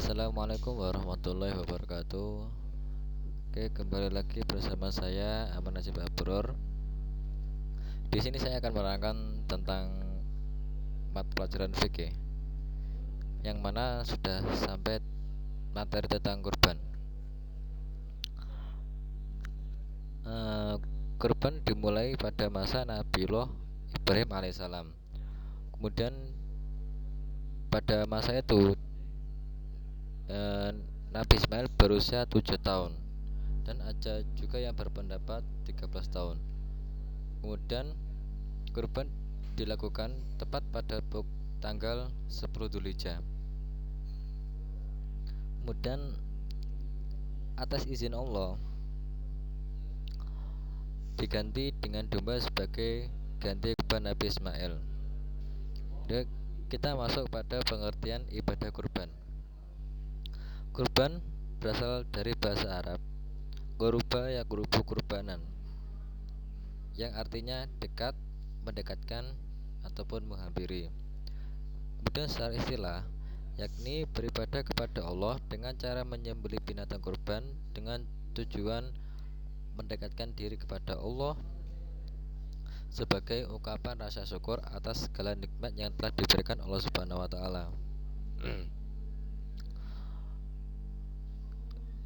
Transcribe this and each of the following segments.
Assalamualaikum warahmatullahi wabarakatuh. Oke, kembali lagi bersama saya Aman Najib Abror. Di sini saya akan menerangkan tentang mata pelajaran fikih, yang mana sudah sampai materi tentang kurban. Kurban dimulai pada masa Nabiullah Ibrahim alaihissalam. Kemudian pada masa itu Nabi Ismail berusia 7 tahun, dan ada juga yang berpendapat 13 tahun. Kemudian kurban dilakukan tepat pada tanggal 10 Dzulhijjah. Kemudian atas izin Allah diganti dengan domba sebagai ganti kurban Nabi Ismail. Dan kita masuk pada pengertian ibadah kurban. Kurban berasal dari bahasa Arab Qoruba ya kurubu kurbanan, yang artinya dekat, mendekatkan, ataupun menghampiri. Kemudian secara istilah, yakni beribadah kepada Allah dengan cara menyembelih binatang kurban dengan tujuan mendekatkan diri kepada Allah sebagai ungkapan rasa syukur atas segala nikmat yang telah diberikan Allah Subhanahu wa taala.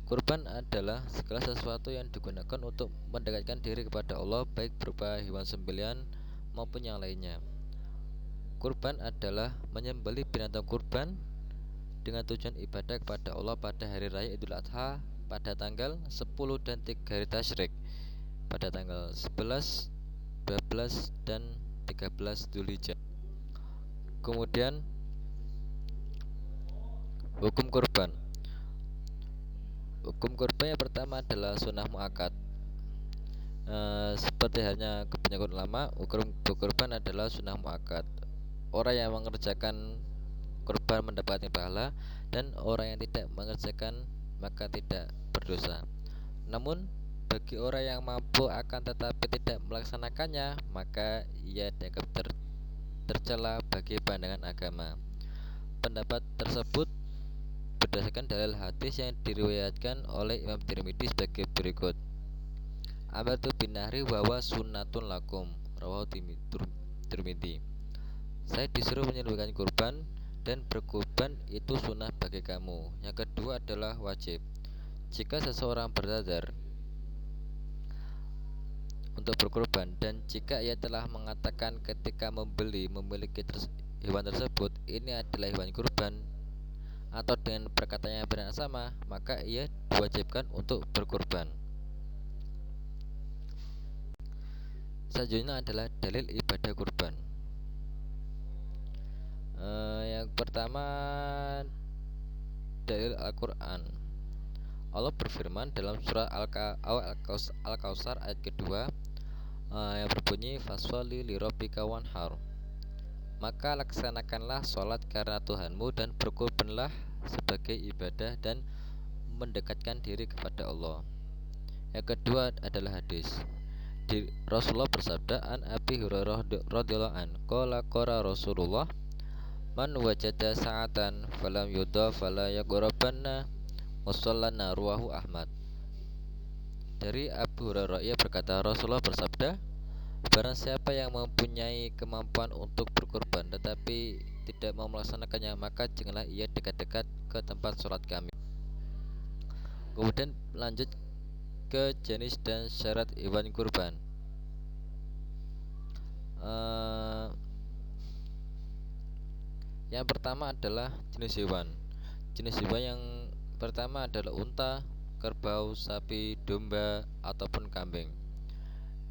Kurban adalah segala sesuatu yang digunakan untuk mendekatkan diri kepada Allah, baik berupa hewan sembelihan maupun yang lainnya. Kurban adalah menyembelih binatang kurban dengan tujuan ibadah kepada Allah pada hari raya Idul Adha pada tanggal 10 dan 3 hari tasyrik, pada tanggal 11, 12, dan 13 Dzulhijjah. Kemudian hukum kurban. Hukum kurban yang pertama adalah sunnah muakkad. Seperti halnya kebanyakan ulama, hukum kurban adalah sunnah muakkad. Orang yang mengerjakan kurban mendapatkan pahala, dan orang yang tidak mengerjakan maka tidak berdosa. Namun bagi orang yang mampu akan tetapi tidak melaksanakannya, maka ia dianggap tercela bagi pandangan agama. Pendapat tersebut berdasarkan dalil hadis yang diriwayatkan oleh Imam Tirmidzi sebagai berikut: Amartu bin nahri wa sunnatun lakum, rawahu Tirmidzi. Saya disuruh menyembelihkan kurban, dan berkurban itu sunnah bagi kamu. Yang kedua adalah wajib. Jika seseorang bernazar untuk berkurban, dan jika ia telah mengatakan ketika memiliki hewan tersebut, ini adalah hewan kurban, atau dengan perkataan yang benar sama, maka ia diwajibkan untuk berkurban. Selanjutnya adalah dalil ibadah kurban. Yang pertama, dalil Al-Quran. Allah berfirman dalam surah Al-Kautsar ayat kedua, yang berbunyi fasholli lirabbika wanhar. Maka laksanakanlah sholat karena Tuhanmu, dan berkurbanlah sebagai ibadah dan mendekatkan diri kepada Allah. Yang kedua adalah hadis. Rasulullah bersabda, an Abi Hurairah radhiyallahu an, qala qara Rasulullah, man wajada sa'atan falam yudha fala yaqrabanna musallana, ruwahu Ahmad. Dari Abu Hurairah, ia berkata, Rasulullah bersabda, barang siapa yang mempunyai kemampuan untuk berkurban tetapi tidak mau melaksanakannya, maka janganlah ia dekat-dekat ke tempat sholat kami. Kemudian lanjut ke jenis dan syarat hewan kurban. Yang pertama adalah jenis hewan. Jenis hewan yang pertama adalah unta, kerbau, sapi, domba, ataupun kambing.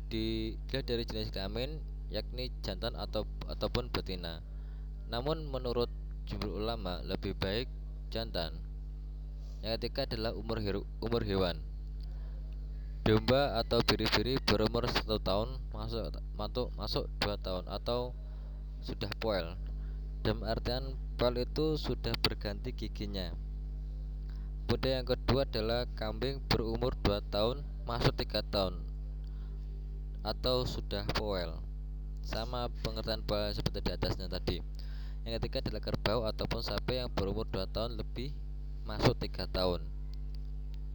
Dilihat dari jenis kelamin, yakni jantan ataupun betina. Namun menurut jumhur ulama lebih baik jantan. Yang ketiga adalah umur hewan. Domba atau biri-biri berumur 1 tahun masuk 2 tahun atau sudah poel. Dalam artian poel itu sudah berganti giginya. Kemudian yang kedua adalah kambing berumur 2 tahun masuk 3 tahun atau sudah poel. Sama pengertian poel seperti di atasnya tadi. Yang ketiga adalah kerbau ataupun sapi yang berumur 2 tahun lebih masuk 3 tahun,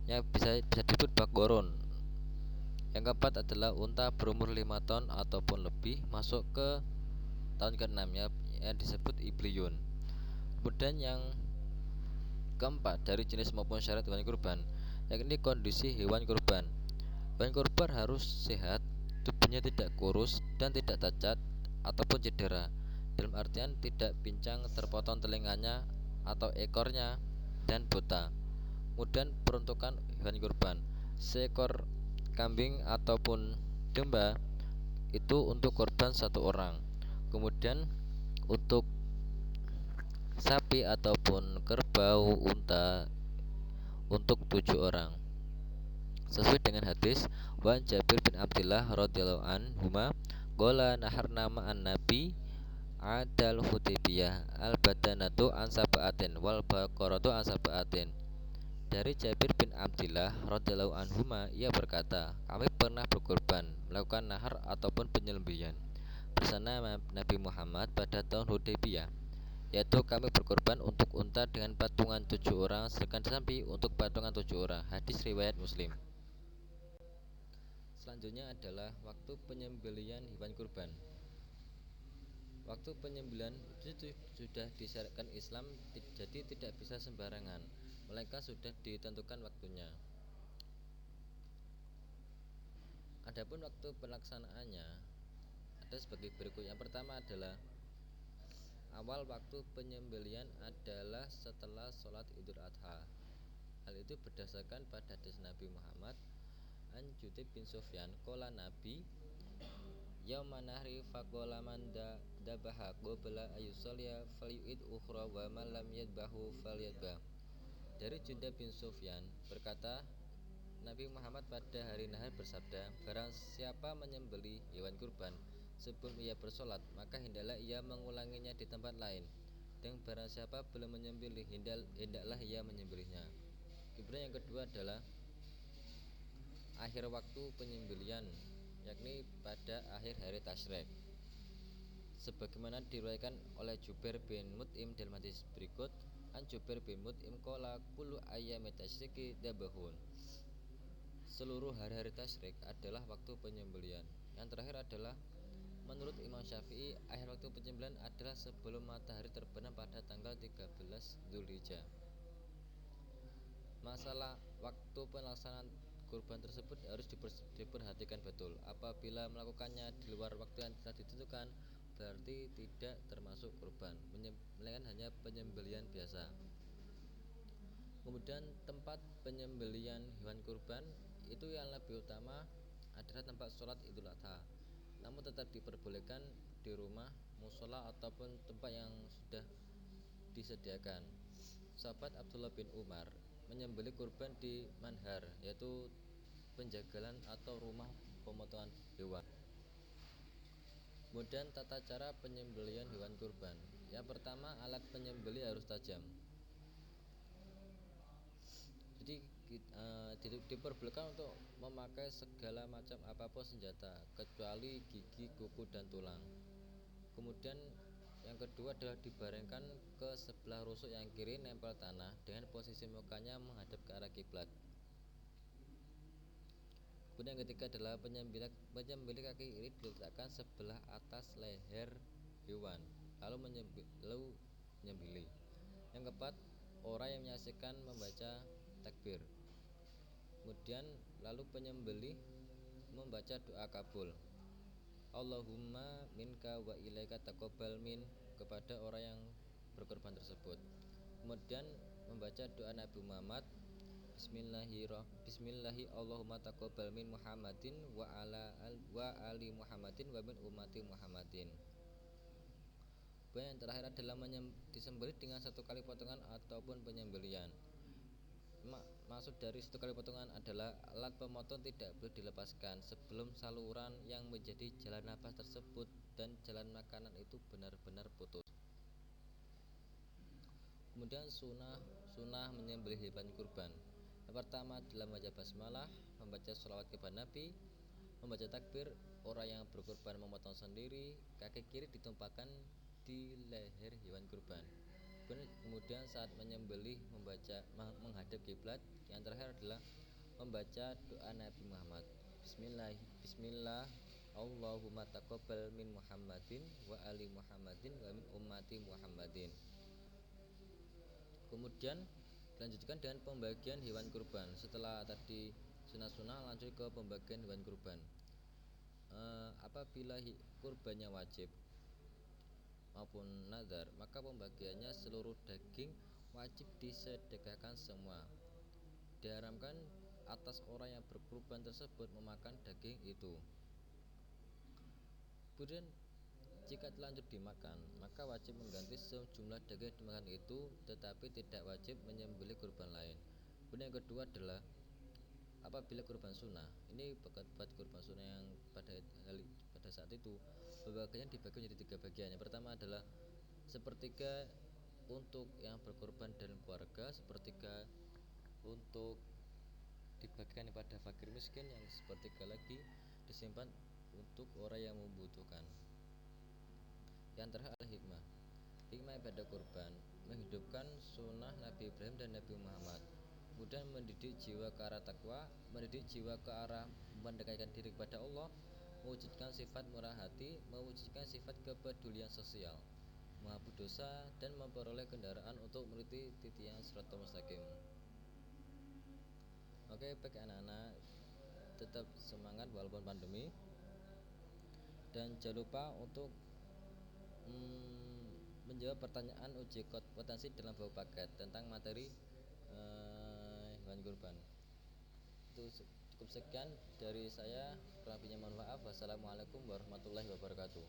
yang bisa disebut bakgoron. Yang keempat adalah unta berumur 5 tahun ataupun lebih masuk ke tahun ke-6, yang disebut ibliyun. Kemudian yang keempat dari jenis maupun syarat hewan kurban, yakni kondisi hewan kurban. Hewan kurban harus sehat, tubuhnya tidak kurus dan tidak cacat ataupun cedera. Dalam artian tidak pincang, terpotong telinganya atau ekornya, dan buta. Kemudian peruntukan hewan kurban, seekor kambing ataupun domba itu untuk korban 1 orang. Kemudian untuk sapi ataupun kerbau, unta untuk 7 orang. Sesuai dengan hadis Wan Jabir bin Abdullah radhiyallahu anhuma qala naharna ma'an nabi adal Hudaybiyah al badanatu an sab'atin wal baqaratu an sab'atin. Dari Jabir bin Abdullah radhiyallahu anhuma, ia berkata, kami pernah berkorban melakukan nahar ataupun penyembelihan bersama Nabi Muhammad pada tahun Hudaybiyah, yaitu kami berkorban untuk unta dengan patungan 7 orang, sedangkan sapi untuk patungan 7 orang. Hadis riwayat Muslim. Selanjutnya adalah waktu penyembelihan hewan kurban. Waktu penyembelihan itu sudah disyariatkan Islam, jadi tidak bisa sembarangan, melainkan sudah ditentukan waktunya. Adapun waktu pelaksanaannya ada sebagai berikut. Yang pertama adalah awal waktu penyembelihan adalah setelah sholat Idul Adha. Hal itu berdasarkan pada hadis Nabi Muhammad an Jutib bin Sufyan qala Nabi yauman nahri faqala man dabaha qabla ayusalliya falyu'id ukhra wa man lam yadbahu falyadbah. Dari Jundab bin Sufyan berkata, Nabi Muhammad pada hari nahar bersabda, barang siapa menyembelih hewan kurban sebelum ia bersolat, maka hendaklah ia mengulanginya di tempat lain. Dan barang siapa belum menyembelih, hendaklah ia menyembelihnya. Kemudian yang kedua adalah akhir waktu penyembelihan, yakni pada akhir hari tasyrik, sebagaimana diriwayatkan oleh Jubair bin Mut'im dalam hadis berikut. An Jubair bin Mut'im qala kullu ayyami tasyriki dabahun. Seluruh hari-hari tasyrik adalah waktu penyembelihan. Yang terakhir adalah menurut Imam Syafi'i, akhir waktu penyembelihan adalah sebelum matahari terbenam pada tanggal 13 Dzulhijjah. Masalah waktu pelaksanaan kurban tersebut harus diperhatikan betul. Apabila melakukannya di luar waktu yang telah ditentukan, berarti tidak termasuk kurban, melainkan hanya penyembelihan biasa. Kemudian tempat penyembelihan hewan kurban itu yang lebih utama adalah tempat sholat Idul Adha. Namun tetap diperbolehkan di rumah, musola ataupun tempat yang sudah disediakan. Sahabat Abdullah bin Umar menyembelih kurban di manhar, yaitu penjagalan atau rumah pemotongan hewan. Kemudian tata cara penyembelihan hewan kurban. Yang pertama, alat penyembelih harus tajam. Jadi diperbolehkan untuk memakai segala macam apapun senjata kecuali gigi, kuku, dan tulang. Kemudian yang kedua adalah dibaringkan ke sebelah rusuk yang kiri nempel tanah dengan posisi mukanya menghadap ke arah kiblat. Kemudian yang ketiga adalah penyembelih kaki kiri diletakkan sebelah atas leher hewan, lalu menyembelih. Yang keempat, orang yang menyaksikan membaca takbir. Kemudian lalu penyembelih membaca doa kabul, Allahumma minka wa ilaika taqabbal min, kepada orang yang berkorban tersebut. Kemudian membaca doa Nabi Muhammad, Bismillahi Allahumma taqabbal min Muhammadin wa ali Muhammadin wa min ummati Muhammadin. Yang terakhir adalah disembelih dengan 1 kali potongan ataupun penyembelihan. Maksud dari 1 kali potongan adalah alat pemotong tidak boleh dilepaskan sebelum saluran yang menjadi jalan nafas tersebut dan jalan makanan itu benar-benar putus. Kemudian sunnah menyembelih hewan kurban. Yang pertama adalah membaca basmalah, membaca sholawat kepada Nabi, membaca takbir. Orang yang berkurban memotong sendiri, kaki kiri ditumpahkan di leher hewan kurban. Kemudian saat menyembelih menghadap kiblat. Yang terakhir adalah membaca doa Nabi Muhammad. Bismillah Allahumma taqabbal min Muhammadin wa ali Muhammadin wa min ummati Muhammadin. Kemudian dilanjutkan dengan pembagian hewan kurban. Setelah tadi sunah-sunah, lanjut ke pembagian hewan kurban. Apabila kurbannya wajib maupun nazar, maka pembagiannya seluruh daging wajib disedekahkan semua. Diharamkan atas orang yang berkurban tersebut memakan daging itu. Kemudian jika telanjur dimakan, maka wajib mengganti sejumlah daging dimakan itu, tetapi tidak wajib menyembelih kurban lain. Kemudian yang kedua adalah apabila kurban sunnah, ini buat kurban sunnah yang pada saat itu pembagiannya dibagi menjadi 3 bagian. Yang pertama adalah sepertiga untuk yang berkorban dan keluarga, sepertiga untuk dibagikan kepada fakir miskin, yang sepertiga lagi disimpan untuk orang yang membutuhkan. Yang terakhir adalah hikmah ibadah kurban, menghidupkan sunnah Nabi Ibrahim dan Nabi Muhammad, kemudian mendidik jiwa ke arah takwa, mendidik jiwa ke arah mendekatkan diri kepada Allah, mewujudkan sifat murah hati, mewujudkan sifat kepedulian sosial, menghapus dosa, dan memperoleh kendaraan untuk meniti titian Shiratal Mustaqim. Oke, baik anak-anak, tetap semangat walaupun pandemi, dan jangan lupa untuk menjawab pertanyaan uji potensi dalam beberapa paket tentang materi hewan kurban. Itu cukup sekian dari saya. Kurang lebihnya mohon maaf. Wassalamualaikum warahmatullahi wabarakatuh.